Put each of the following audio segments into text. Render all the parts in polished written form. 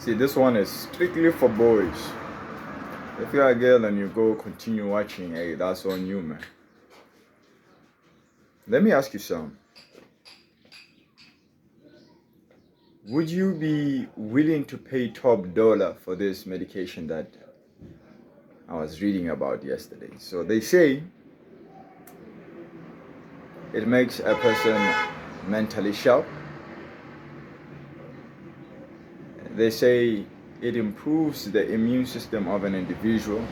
See, this one is strictly for boys. If you're a girl and you go continue watching, hey, that's on you, man. Let me ask you something. Would you be willing to pay top dollar for this medication that I was reading about yesterday? So they say it makes a person mentally sharp. They say it improves the immune system of an individual,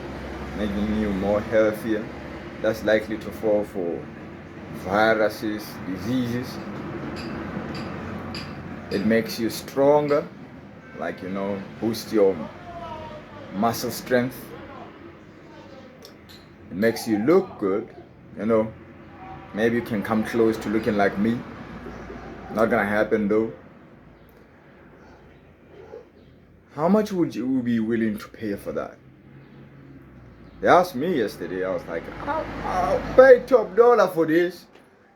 making you more healthier, less likely to fall for viruses, diseases. It makes you stronger, like, boost your muscle strength. It makes you look good, maybe you can come close to looking like me. Not gonna happen though. How much would you be willing to pay for that? They asked me yesterday. I was like, I'll pay top dollar for this.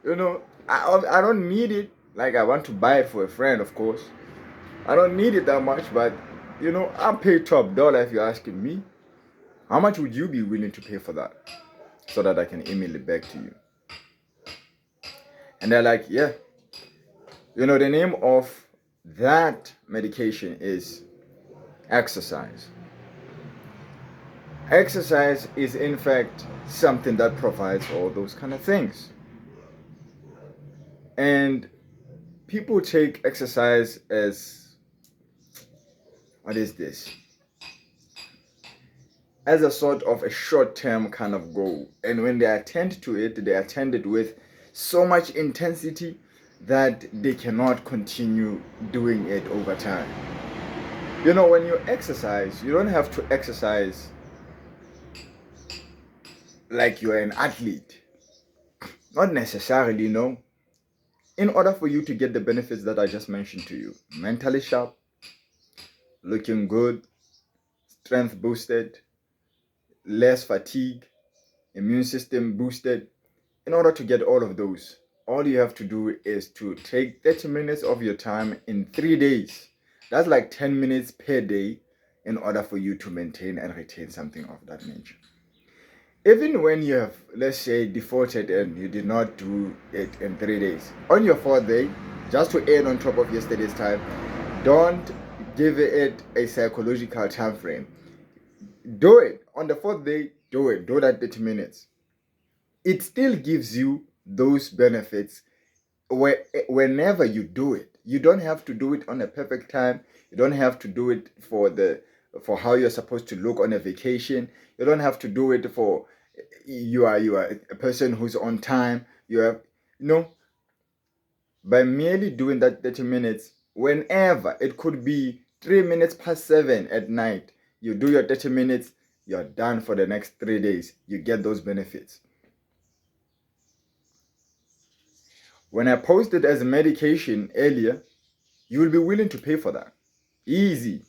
I don't need it. Like, I want to buy it for a friend, of course. I don't need it that much, but I'll pay top dollar if you're asking me. How much would you be willing to pay for that? So that I can email it back to you. And they're like, yeah. The name of that medication is exercise. Exercise is in fact something that provides all those kind of things. And people take exercise as, what is this? As a sort of a short-term kind of goal. And when they attend to it, they attend it with so much intensity that they cannot continue doing it over time. When you exercise, you don't have to exercise like you're an athlete. Not necessarily, no. In order for you to get the benefits that I just mentioned to you, mentally sharp, looking good, strength boosted, less fatigue, immune system boosted, in order to get all of those, all you have to do is to take 30 minutes of your time in 3 days. That's like 10 minutes per day in order for you to maintain and retain something of that nature. Even when you have, let's say, defaulted and you did not do it in 3 days, on your 4th day, just to add on top of yesterday's time, don't give it a psychological time frame. Do it. On the 4th day, do it. Do that 30 minutes. It still gives you those benefits whenever you do it. You don't have to do it on a perfect time. You don't have to do it for how you're supposed to look on a vacation. You don't have to do it for you are a person who's on time. By merely doing that 30 minutes, whenever, it could be 3 minutes past 7 at night, you do your 30 minutes, you're done for the next 3 days. You get those benefits. When I posted as a medication earlier, you will be willing to pay for that. Easy.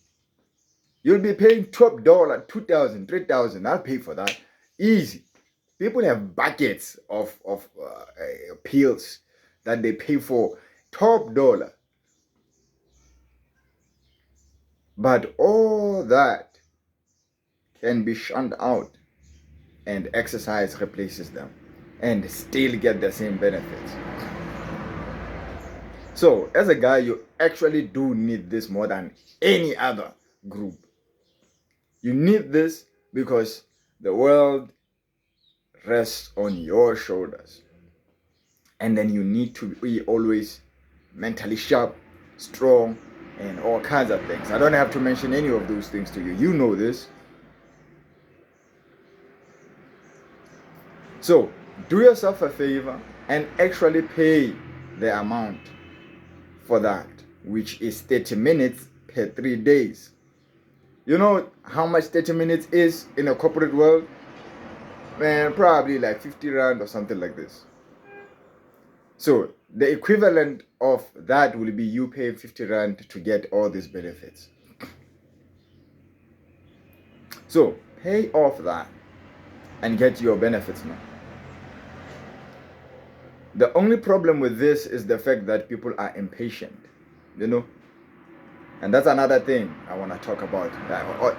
You'll be paying top dollar, 2,000, 3,000. I'll pay for that. Easy. People have buckets of pills that they pay for top dollar. But all that can be shunned out, and exercise replaces them and still get the same benefits. So, as a guy, you actually do need this more than any other group. You need this because the world rests on your shoulders. And then you need to be always mentally sharp, strong, and all kinds of things. I don't have to mention any of those things to you. You know this. So, do yourself a favor and actually pay the amount for that, which is 30 minutes per 3 days. You know how much 30 minutes is in a corporate world? Man, probably like 50 rand or something like this. So the equivalent of that will be you paying 50 rand to get all these benefits. So pay off that and get your benefits now. The only problem with this is the fact that people are impatient. And that's another thing I want to talk about.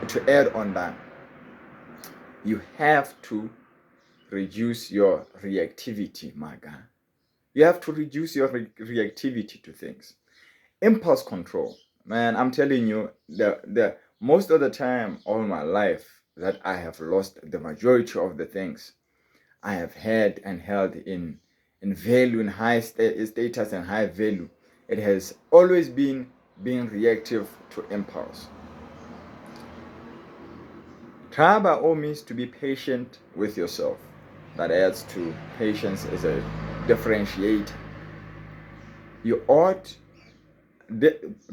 To add on that, you have to reduce your reactivity, my guy. You have to reduce your reactivity to things. Impulse control, man. I'm telling you, the most of the time, all my life, that I have lost the majority of the things I have had and held in value, in high status and high value. It has always been being reactive to impulse. Try by all means to be patient with yourself. That adds to patience as a differentiator. You ought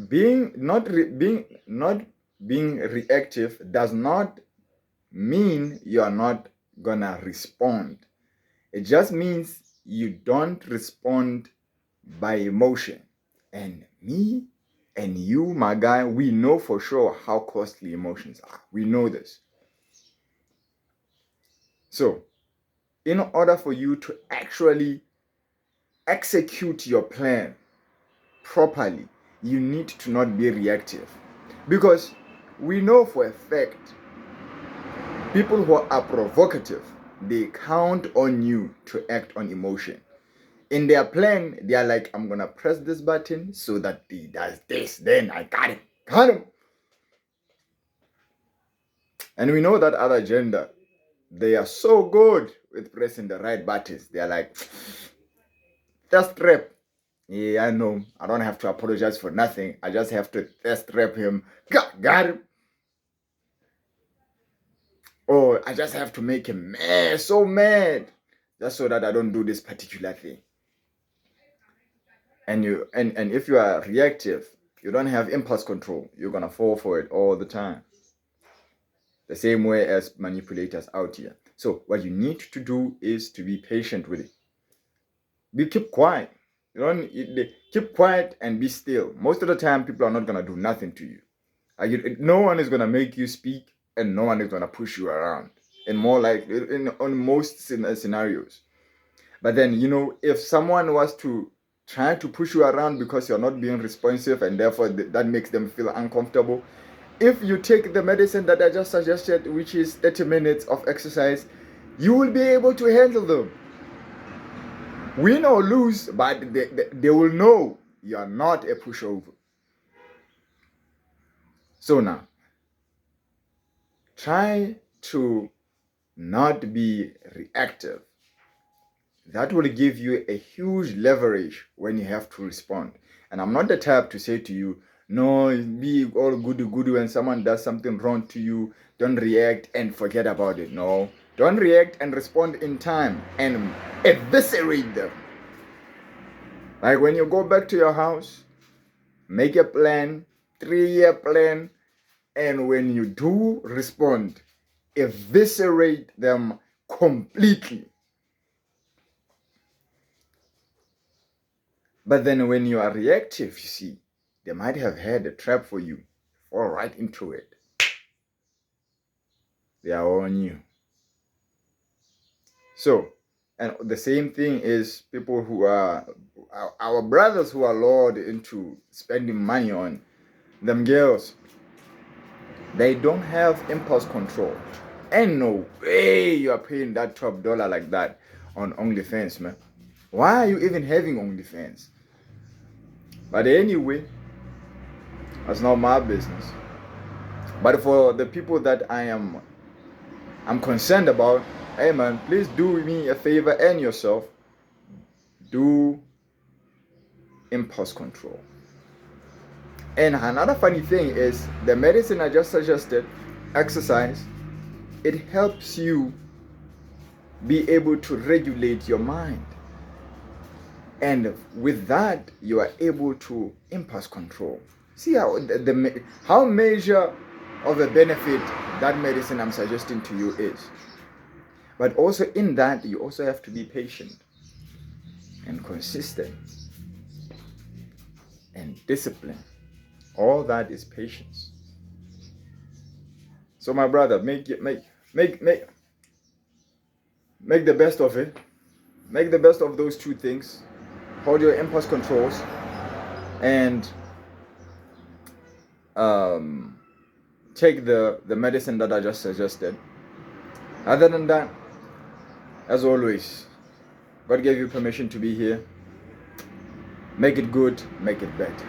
being not being reactive does not mean you are not gonna respond. It just means you don't respond by emotion. And me and you, my guy, we know for sure how costly emotions are. We know this. So, in order for you to actually execute your plan properly, you need to not be reactive. Because we know for a fact, people who are provocative, they count on you to act on emotion. In their plan, they are like, I'm gonna press this button so that he does this, then I got him. Got him. And we know that other gender, they are so good with pressing the right buttons. They are like, thirst trap. Yeah, I know. I don't have to apologize for nothing. I just have to thirst trap him. Got him. Or I just have to make him mad, so mad, just so that I don't do this particular thing. And if you are reactive, you don't have impulse control. You're gonna fall for it all the time. The same way as manipulators out here. So what you need to do is to be patient with it. Keep quiet. Keep quiet and be still. Most of the time, people are not gonna do nothing to you. No one is gonna make you speak, and no one is gonna push you around. And more like on most scenarios. But then, if someone was to try to push you around because you're not being responsive, and therefore that makes them feel uncomfortable, if you take the medicine that I just suggested, which is 30 minutes of exercise, you will be able to handle them. Win or lose, but they will know you are not a pushover. So now, try to not be reactive. That will give you a huge leverage when you have to respond. And I'm not the type to say to you, no, be all goody when someone does something wrong to you. Don't react and forget about it. No, don't react and respond in time and eviscerate them. Like when you go back to your house, make a plan, 3-year plan, and when you do respond, eviscerate them completely. But then when you are reactive, you see, they might have had a trap for you. Fall right into it. They are on you. So, and the same thing is people who are, our brothers who are lured into spending money on them girls. They don't have impulse control. And no way you are paying that top dollar like that on OnlyFans, man. Why are you even having OnlyFans? But anyway, that's not my business. But for the people that I'm concerned about, hey man, please do me a favor and yourself. Do impulse control. And another funny thing is the medicine I just suggested, exercise, it helps you be able to regulate your mind. And with that, you are able to impulse control. See how measure of a benefit that medicine I'm suggesting to you is. But also in that, you also have to be patient and consistent and disciplined. All that is patience. So my brother, make the best of it. Make the best of those two things. Hold your impulse controls and take the medicine that I just suggested. Other than that, as always, God gave you permission to be here. Make it good, make it better.